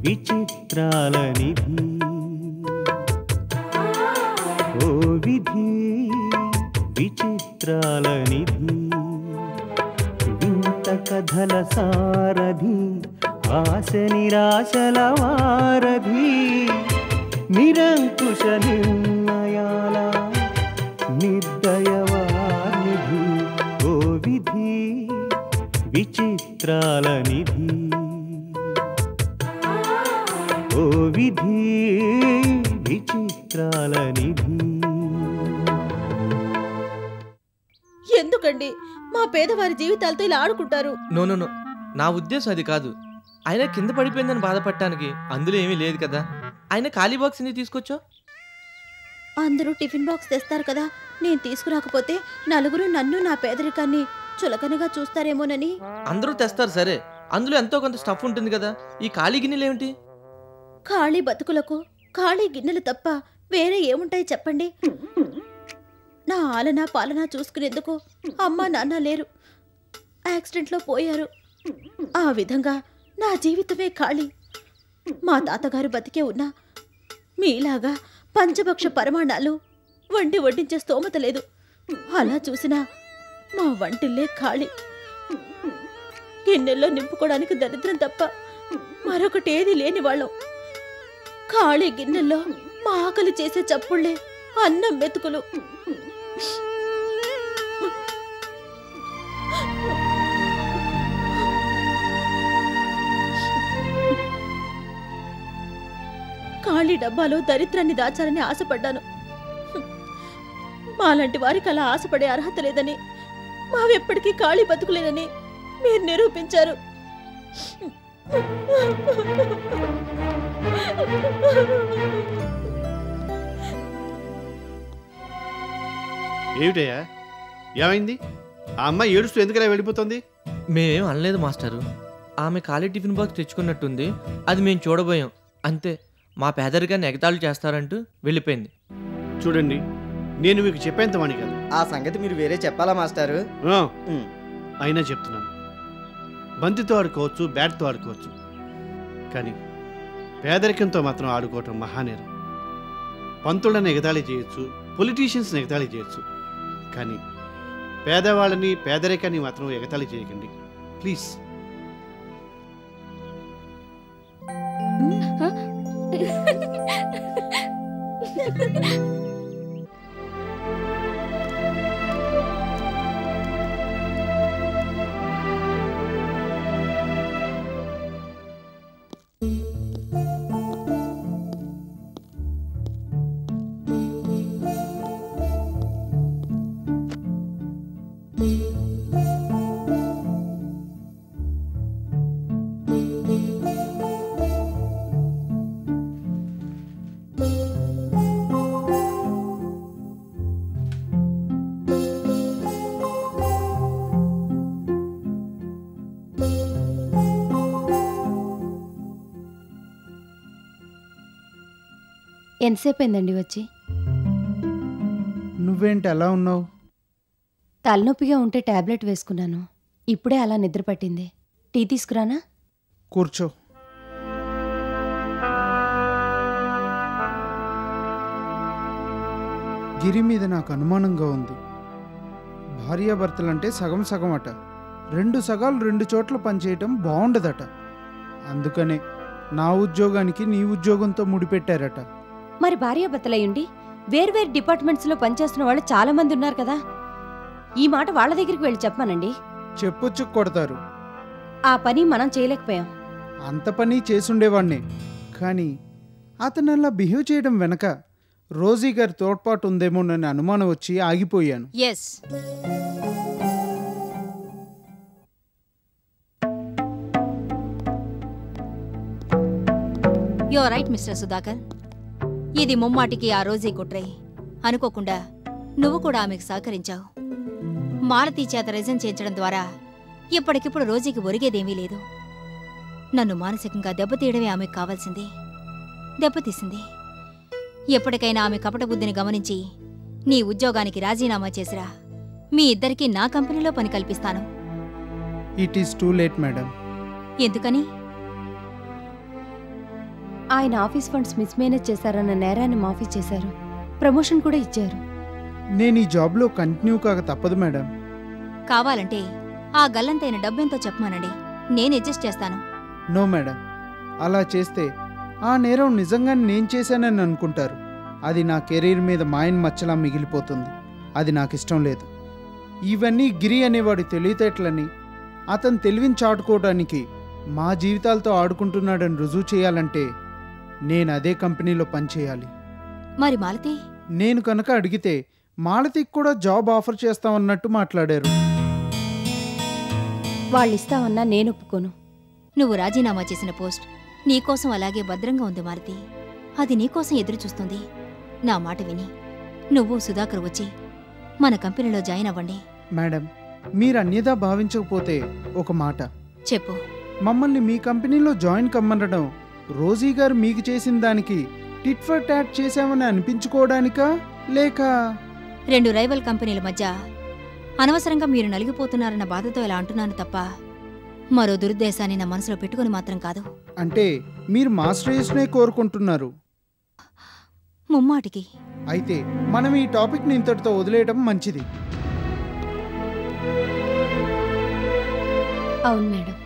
విచిత్రాల నిధి ఓ విధి విచిత్రాల నిధి వింత కథల సారథి ఆశ నిరాశల వారధి నిరంకుశ నిర్ణయాల నిర్దయవానిధి ఓ విధి విచిత్రాల నిధి ఓ విధి విచిత్రాల నిధి. ఎందుకండి మా పేదవారి జీవితాలతో ఇలా ఆడుకుంటారు? నో నో నో, నా ఉద్దేశం అది కాదు. ఆయన కింద పడిపోయిందని బాధపడటానికి అందులో ఏమీ లేదు కదా. ఆయన ఖాళీ బాక్స్ ఎందుకు తీసుకొచ్చా? అందరూ టిఫిన్ బాక్స్ తెస్తారు కదా, నేను తీసుకురాకపోతే నలుగురు నన్ను నా పేదరికాన్ని చులకనగా చూస్తారేమోనని. అందరూ తెస్తారు సరే, అందులో ఎంతో కొంత స్టఫ్ ఉంటుంది కదా. ఈ ఖాళీ గిన్నెలు ఏమిటి? ఖాళీ బతుకులకు ఖాళీ గిన్నెలు తప్ప వేరే ఏముంటాయి చెప్పండి? నా ఆలనా పాలనా చూసుకునేందుకు అమ్మా నాన్న లేరు, యాక్సిడెంట్లో పోయారు. ఆ విధంగా నా జీవితమే ఖాళీ. మా తాతగారు బతికే ఉన్నా మీలాగా పంచభక్ష పరమాణాలు వండి వడ్డించే స్తోమత లేదు. అలా చూసినా మా వంటిల్లే ఖాళీ. గిన్నెల్లో నింపుకోవడానికి దరిద్రం తప్ప మరొకటి ఏది లేని వాళ్ళం. ఖాళీ గిన్నెల్లో మా ఆకలి చేసే చప్పుళ్లే అన్నం మెతుకులు. ఖాళీ డబ్బాలో దరిద్రాన్ని దాచాలని ఆశపడ్డాను. మాలాంటి వారికి అలా ఆశపడే అర్హత లేదని, మావెప్పటికీ ఖాళీ బతుకులేదని మీరు నిరూపించారు. ఏమిటయ్యా, ఏమైంది? ఆ అమ్మాయి ఏడుస్తూ ఎందుకలా వెళ్ళిపోతుంది? మేమేం అనలేదు మాస్టారు. ఆమె ఖాళీ టిఫిన్ బాక్స్ తెచ్చుకున్నట్టుంది, అది మేము చూడబోయాం అంతే. మా పేదరికాన్ని ఎగతాళి చేస్తారంటూ వెళ్ళిపోయింది. చూడండి, నేను మీకు చెప్పేంత వాణి కాదు. ఆ సంగతి మీరు వేరే చెప్పాలా మాస్టారు? అయినా చెప్తున్నాను, బంతితో ఆడుకోవచ్చు, బ్యాట్తో ఆడుకోవచ్చు, కానీ పేదరికంతో మాత్రం ఆడుకోవటం మహానేరం. పంతులను ఎగతాళి చేయొచ్చు, పొలిటీషియన్స్ని ఎగతాళి చేయొచ్చు, కానీ పేదవాళ్ళని పేదరికాన్ని మాత్రం ఎగతాళి చేయకండి ప్లీజ్. ఎంతసేపు అయిందండి వచ్చి? నువ్వేంటి అలా ఉన్నావు? తలనొప్పిగా ఉంటే టాబ్లెట్ వేసుకున్నాను, ఇప్పుడే అలా నిద్ర పట్టింది. టీ తీసుకురానా? కూర్చో. గిరి మీద నాకు అనుమానంగా ఉంది. భార్యాభర్తలంటే సగం సగం అట. 2 సగాలు 2 చోట్ల పనిచేయటం బాగుండదట. అందుకనే నా ఉద్యోగానికి నీ ఉద్యోగంతో ముడిపెట్టారట. మరి భార్యాభర్తలయ్యుండి వేర్వేరు డిపార్ట్మెంట్స్లో పనిచేస్తున్న వాళ్ళు చాలా మంది ఉన్నారు కదా. ఈ మాట వాళ్ళ దగ్గరికి వెళ్ళి చెప్పమానండి. చెప్పొచ్చు కొడతారు. ఆ పని మనం చేయలేకపోయాం. అంత పని చేసుండేవాణ్ణే, కానీ అతను అలా బిహేవ్ చేయడం వెనక రోజీ గారి తోడ్పాటు ఉందేమోనని అనుమానం వచ్చి ఆగిపోయాను. Yes, you are right mister Sudhakar. ఇది ముమ్మాటికి ఆ రోజీ కుట్రై. అనుకోకుండా నువ్వు కూడా ఆమెకు సహకరించావు. మాలతీ చేత రిజైన్ చేయించడం ద్వారా ఇప్పటికిప్పుడు రోజీకి ఒరిగేదేమీ లేదు. నన్ను మానసికంగా దెబ్బతీయడమే ఆమెకు కావాల్సింది. దెబ్బతీసింది. ఎప్పటికైనా ఆమె కపట బుద్ధిని గమనించి నీ ఉద్యోగానికి రాజీనామా చేసిరా. మీ ఇద్దరికీ నా కంపెనీలో పని కల్పిస్తాను. It is too late madam. ఎందుకని? ఆయన ఆఫీస్ ఫండ్స్ మిస్మేనేజ్ చేశారన్న నేరాన్ని మాఫీ చేశారు. ప్రమోషన్ కూడా ఇచ్చారు. నేను ఈ జాబ్లో కంటిన్యూ కాక తప్పదు మేడం. కావాలంటే ఆ గల్లంతైన డబ్బెంతో చెప్పమానండి, నేను అడ్జస్ట్ చేస్తాను. నో మేడం, అలా చేస్తే ఆ నేరం నిజంగానే నేను చేశానని అనుకుంటారు. అది నా కెరీర్ మీద మాయన్ మచ్చలా మిగిలిపోతుంది. అది నాకు ఇష్టం లేదు. ఇవన్నీ గిరి అనేవాడి తెలివితేటలని, అతను తెలివిని చాటుకోవడానికి మా జీవితాలతో ఆడుకుంటున్నాడని రుజువు చేయాలంటే నేను అదే కంపెనీలో పనిచేయాలి. మరి మాలతి? నేను కనుక అడిగితే మాలతికి కూడా జాబ్ ఆఫర్ చేస్తామన్నట్టు మాట్లాడారు. వాళ్ళిస్తామన్నా నేను ఒప్పుకోను. నువ్వు రాజీనామా చేసిన పోస్ట్ నీకోసం అలాగే భద్రంగా ఉంది మాలతి. అది నీకోసం ఎదురు చూస్తుంది. నా మాట విని నువ్వు సుధాకర్ వచ్చి మన కంపెనీలో జాయిన్ అవ్వండి. మేడం, మీరు అన్యదా భావించకపోతే ఒక మాట చెప్పు. మమ్మల్ని మీ కంపెనీలో జాయిన్ కమ్మనడం రోజీ గారు మీకు చేసిన దానికి టిట్ ఫర్ టాట్ చేశామని అనిపించుకోవడానికా, లేక 2 రైవల్ కంపెనీల మధ్య అనవసరంగా మీరు నలిగిపోతున్నారన్న బాధతో ఇలా అంటున్నాను తప్ప మరో దురుద్దేశాన్ని నా మనసులో పెట్టుకుని మాత్రం కాదు. అంటే మీరు మా శ్రేయస్సునే కోరుకుంటున్నారు? ముమ్మాటికి. అయితే మనం ఈ టాపిక్ని ఇంతటితో వదిలేయడం మంచిది. అవును మేడం,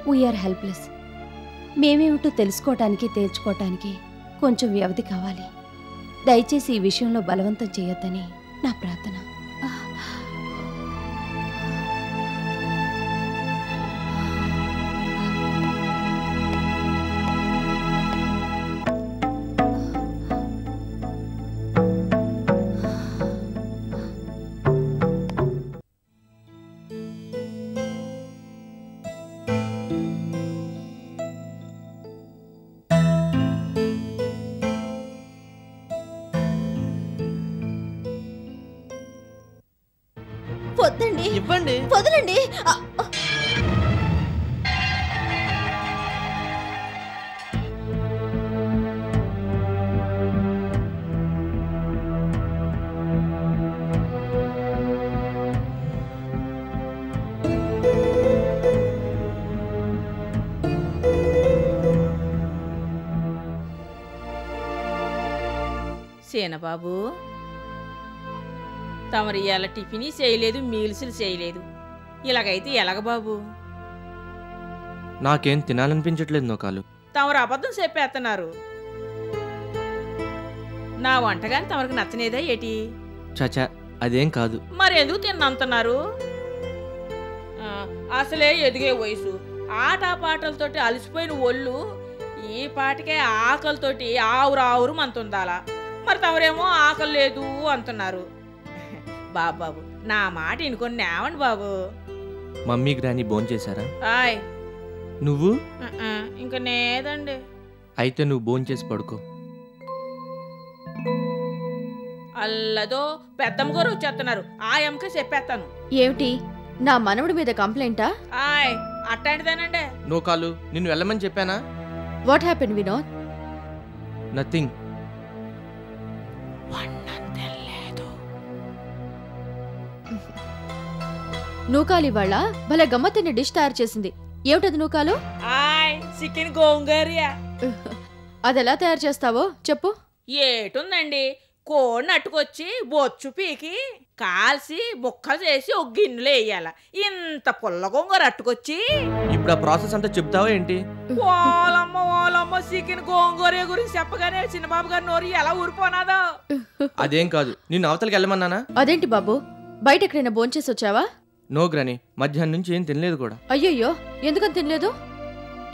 వీఆర్ హెల్ప్లెస్. మేమేమిటో తెలుసుకోవటానికి తేల్చుకోవటానికి కొంచెం వ్యవధి కావాలి. దయచేసి ఈ విషయంలో బలవంతం చేయొద్దని నా ప్రార్థన. వద్దండి, ఇవ్వండి. వదలండి. సేనబాబు, తమరు ఇవాళ టిఫినీ చేయలేదు, మీల్సులు చేయలేదు. ఇలాగైతే ఎలాగ బాబు? నాకేం తినాలనిపించట్లేదు నోకాలు. తమరు అబద్ధం చెప్పేస్తున్నారు. నా వంటగాని తమరికి నచ్చనేదా ఏటి? చచా, అదేం కాదు. మరెందుకు తిన్నంటున్నారు? అసలే ఎదిగే వయసు, ఆటపాటలతోటి అలసిపోయిన ఒళ్ళు ఈ పాటికే ఆకలితోటి ఆవురు మంతుందాలా. మరి తమరేమో ఆకలి లేదు అంటున్నారు. బాబు, నా మాట ఇనుకొని నేవండి బాబు. మమ్మీ గ్రాని భోంచేశారా? ఆయ్, నువ్వు? ఇంకా నేదండి. అయితే నువ్వు భోంచేసి పడుకో. అల్లదో పెద్దమ్మ గారు వచ్చేస్తున్నారు. ఆ ఎమ్మకే చెప్పేస్తాను. ఏమిటి, నా మనవడి మీద కంప్లైంటా? ఆయ్, అట్లాంటిదేనండి. నోకాలు, నిన్ను వెళ్ళమని చెప్పానా? What happen Vinod? Nothing. Nookalu ఇవాళ భలే గమ్మత్తిన డిష్ తయారు చేసింది. ఏమిటది నూకాలు? ఆయ్, చికెన్ గోంగూర. అదెలా తయారు చేస్తావో చెప్పు. ఏటుందండి, కోడిని అట్టుకొచ్చి బొచ్చు పీకి కాల్చి ముక్కలు చేసి ఒక గిన్నెలో వేయాల. ఇంత పుల్ల గోంగూర అట్టుకొచ్చి ఇప్పుడు ఆ ప్రాసెస్ అంతా చెప్తావా ఏంటి? ఓలమ్మ చికెన్ గోంగూర గురించి చెప్పగానే చిన్నబాబు గారి నోరు ఎలా ఊరిపోనాదో. అదేం కాదు, నిన్ను అవతలకి వెళ్ళమన్నానా? అదేంటి బాబు, బయట ఎక్కడైనా భోంచేసి వచ్చావా? నో గ్రాని, మధ్యాహ్నం నుంచి ఏం తినలేదు కూడా. అయ్యయ్యో, ఎందుకని తినలేదు?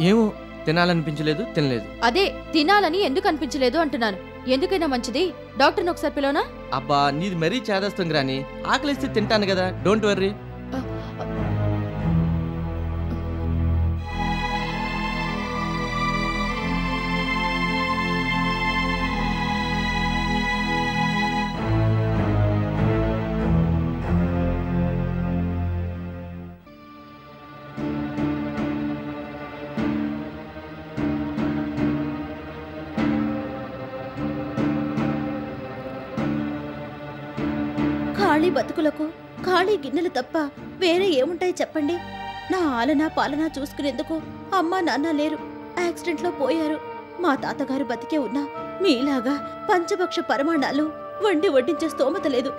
ఏమో, తినాలనిపించలేదు, తినలేదు. అదే తినాలని ఎందుకు అనిపించలేదు అంటున్నాను. ఎందుకైనా మంచిది డాక్టర్ని ఒకసారి పిలవనా? అబ్బా, నీది మరీ చేదస్తాం గ్రాని. ఆకలిస్తే తింటాను కదా, డోంట్ వర్రీ. ఖాళీ బతుకులకు ఖాళీ గిన్నెలు తప్ప వేరే ఏముంటాయి చెప్పండి? నా ఆలనా పాలనా చూసుకునేందుకు అమ్మా నాన్న లేరు, యాక్సిడెంట్లో పోయారు. మా తాతగారు బతికే ఉన్నా మీలాగా పంచభక్ష పరమాణాలు వండి వడ్డించే స్తోమత లేదు.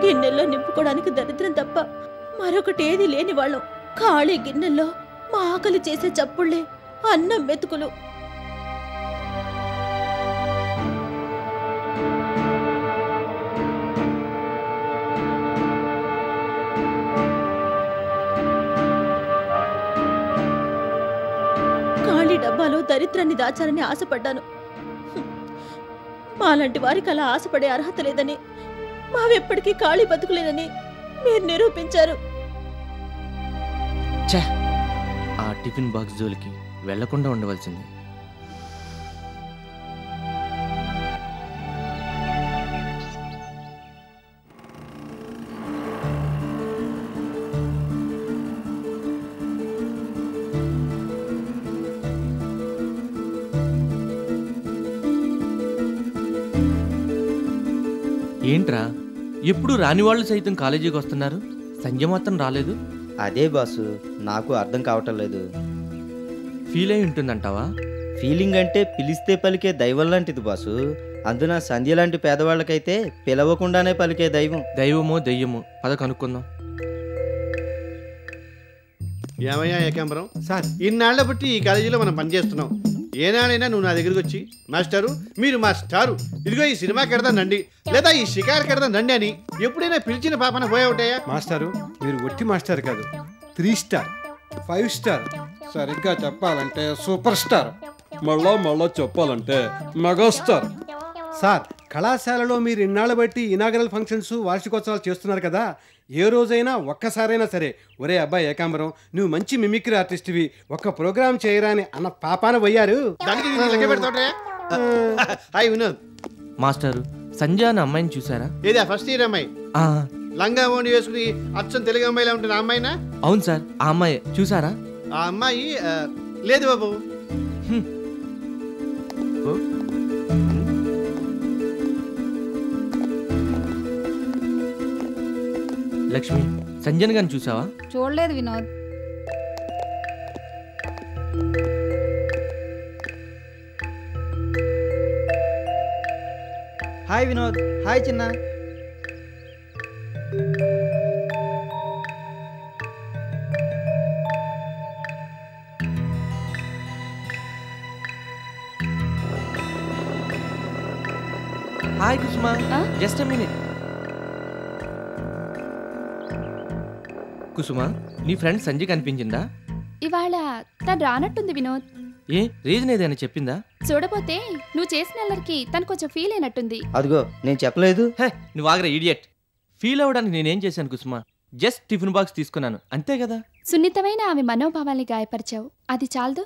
గిన్నెల్లో నింపుకోవడానికి దరిద్రం తప్ప మరొకటి ఏది లేని వాళ్ళం. ఖాళీ గిన్నెల్లో మా ఆకలి చేసే చప్పుళ్లే అన్నం మెతుకులు. ఖాళీ డబ్బాలో దరిద్రాన్ని దాచాలని ఆశపడ్డాను. మాలాంటి వారికి అలా ఆశపడే అర్హత లేదని, మావెప్పటికీ ఖాళీ బతుకులేనని మీరు నిరూపించారు. ఆ టిఫిన్ బాక్స్ జోలికి వెళ్లకుండా ఉండవలసింది. ఏంట్రా ఎప్పుడు రాని వాళ్ళు సైతం కాలేజీకి వస్తున్నారు, సంజయ్ మాత్రం రాలేదు? అదే బాసు, నాకు అర్థం కావటం లేదు. ఫీల్ అయి ఉంటుందంటావా? ఫీలింగ్ అంటే పిలిస్తే పలికే దైవం లాంటిది బాసు. అందున సంధ్య లాంటి పేదవాళ్ళకైతే పిలవకుండానే పలికే దైవం. దైవమో దెయ్యమో పద కనుక్కుందాం. ఏమయ్యా ఏకాంబరం సార్, ఇన్నాళ్ల బట్టి ఈ కాలేజీలో మనం పనిచేస్తున్నాం. ఏనాడైనా నువ్వు నా దగ్గరికి వచ్చి మాస్టారు మీరు మా స్టారు, ఇదిగో ఈ సినిమా కడదాం రండి, లేదా ఈ షికారు కడదాం రండి అని ఎప్పుడైనా పిలిచిన పాపన పోయావుటయ్యా? మాస్టారు మీరు ఒట్టి మాస్టర్ కాదు, 3 స్టార్ 5 స్టార్, సరిగ్గా చెప్పాలంటే సూపర్ స్టార్, మళ్ళా చెప్పాలంటే మెగాస్టార్. సార్, కళాశాలలో మీరు ఇన్నాళ్ళ బట్టి ఇనాగరల్ ఫంక్షన్స్ వార్షికోత్సవాలు చేస్తున్నారు కదా, ఏ రోజైనా ఒక్కసారైనా సరే ఒరే అబ్బాయి ఏకాంబరం నువ్వు మంచి మిమిక్రీ ఆర్టిస్ట్వి, ఒక్క ప్రోగ్రామ్ చేయరా అని అన్న పాపాన పోయారు. హాయ్ వినోద్. మాస్టారు, సంజయ్ అనే అమ్మాయిని చూసారా? ఏదా ఫస్ట్ ఇయర్ అమ్మాయి? లంగా ఓని వేసుకుని అచ్చం తెలుగు అమ్మాయిలా ఉంటుంది ఆ అమ్మాయినా? అవును సార్, ఆ అమ్మాయి చూసారా? ఆ అమ్మాయి లేదు బాబు. లక్ష్మి, సంజయ్ గారిని చూసావా? చూడలేదు వినోద్. హాయ్ వినోద్. హాయ్ చిన్న. Hi Kusuma, just a minute. Kusuma, నీ ఫ్రెండ్ సంజయ్ కనిపించిందా? ఇవాళ తను రానట్టుంది వినోద్. ఏ రీజన్ ఏదైనా చెప్పిందా? చూడపోతే నువ్వు చేసిన అల్లరికి తను కొంచెం ఫీల్ అయినట్టుంది. అదిగో నేను చెప్పలేదు. నువ్వు ఆగరా ఇడియట్. ఫీల్ అవ్వడానికి నేనేం చేశాను కుసుమా? జస్ట్ టిఫిన్ బాక్స్ తీసుకున్నాను అంతే కదా. సున్నితమైన ఆమె మనోభావాల్ని గాయపరిచావు, అది చాలదు.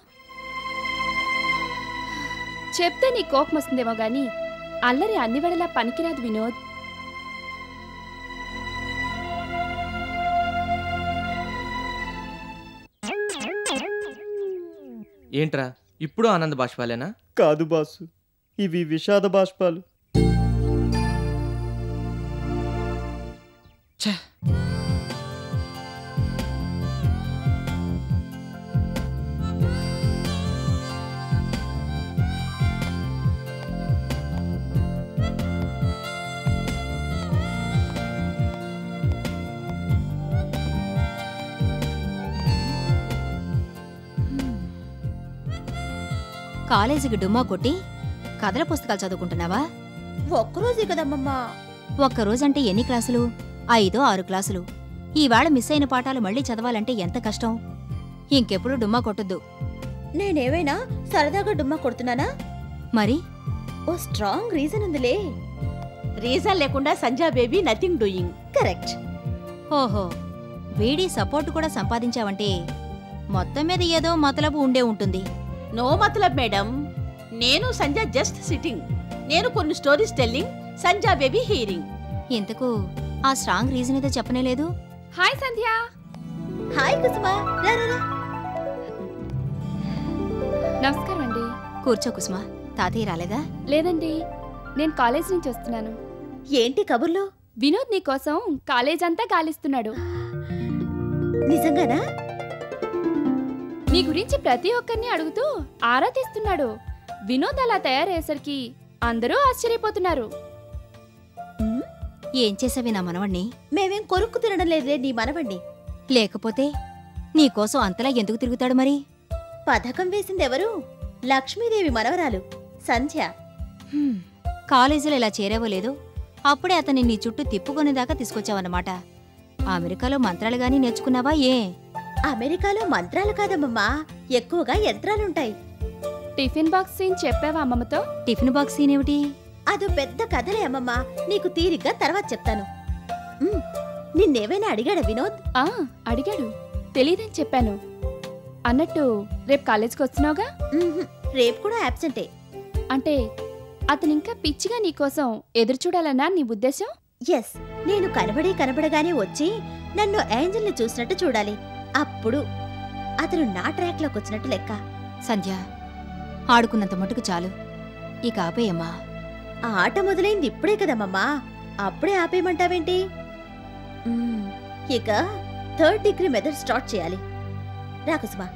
చెప్తే నీ కోపం వస్తుందేమో గాని అల్లరి అన్ని వేళలా పనికిరాదు వినోద్. ఏంట్రా ఇప్పుడు ఆనంద బాష్పాలేనా? కాదు బాసు, ఇవి విషాద బాష్పాలు. కాలేజీకి డుమ్మా కొట్టి కథల పుస్తకాలు చదువుకుంటున్నావా? ఒక్కరోజే కదమ్మమ్మా. ఒక్కరోజంటే ఎన్ని క్లాసులు? 5, 6 క్లాసులు. ఈవేళ మిస్ అయిన పాఠాలు మళ్ళీ చదవాలంటే ఎంత కష్టం. ఇంకెప్పుడు డుమ్మా కొట్టొద్దు. నేనేమైనా సరదాగా డుమ్మా కొడుతున్నానా? మరి ఓ స్ట్రాంగ్ రీజన్ ఉందిలే. రీజన్ లేకుండా Sanjay baby nothing doing. Correct. ఓహో, వీడి సపోర్ట్ కూడా సంపాదించావంటే మొత్తం మీద ఏదో మతలబు ఉండే ఉంటుంది. నో మతలబ్ మేడం. నేను సంజయ్ జస్ట్ సిట్టింగ్. నేను కొన్ని stories telling, Sanjay baby hearing. ఇంతకు ఆ స్ట్రాంగ్ రీజన్ ఏదో చెప్పనే లేదు. హాయ్ సంధ్య. హాయ్ కుసుమ, రా రా రా. నమస్కారం అండి. కూర్చో కుసుమ. తాతయ్య రాలేదా? లేదండి, నేను కాలేజ్ నుంచి వస్తున్నాను. ఏంటి కబుర్లో? వినోద్ నీ కోసం కాలేజ్ అంతా గాలిస్తున్నాడు. నిజంగానా? నీ గురించి ప్రతి ఒక్కరిని అడుగుతూ ఆరా తీస్తున్నాడు. వినోద్ అలా తయారయ్యేసరికి అందరూ ఆశ్చర్యపోతున్నారు. ఏం చేసావి నా మనవణ్ణి? మేమేం కొరుక్కు తినడం లేదులే నీ మనవండి. లేకపోతే నీకోసం అంతలా ఎందుకు తిరుగుతాడు మరి? పథకం వేసిందెవరు? లక్ష్మీదేవి మనవరాలు సంధ్య. కాలేజీలో ఇలా చేరావో లేదో అప్పుడే అతన్ని నీ చుట్టూ తిప్పుకొనేదాకా తీసుకొచ్చావన్నమాట. అమెరికాలో మంత్రాలు గానీ నేర్చుకున్నావా? ఏ అమెరికాలో మంత్రాలు కాదమ్మమ్మా, ఎక్కువగా యంత్రాలుంటాయి. టిఫిన్ బాక్స్ సీన్ చెప్పావా అమ్మమ్మతో? టిఫిన్ బాక్స్ సీన్ ఏమిటి? అదో పెద్ద కథలే అమ్మమ్మా, నీకు తీరిగ్గా తర్వాత చెప్తాను. నిన్నేమైనా అడిగాడా వినోద్? అడిగాడు, తెలీదని చెప్పాను. అన్నట్టు రేపు కాలేజ్కి వస్తున్నావుగా? రేపు కూడా యాబ్సెంటే. అంటే అతనింకా పిచ్చిగా నీకోసం ఎదురు చూడాలన్నా నీ ఉద్దేశం? ఎస్, నేను కనబడగానే వచ్చి నన్ను ఏంజల్ని చూసినట్టు చూడాలి. అప్పుడు అతను నా ట్రాక్లోకి వచ్చినట్టు లెక్క. సంధ్య, ఆడుకున్నంత మటుకు చాలు, ఇక ఆపేయమ్మా. ఆట మొదలైంది ఇప్పుడే కదమ్మమ్మా, అప్పుడే ఆపేయమంటావేంటి? ఇక 3rd డిగ్రీ మెథడ్ స్టార్ట్ చేయాలి. రా కుసుమా.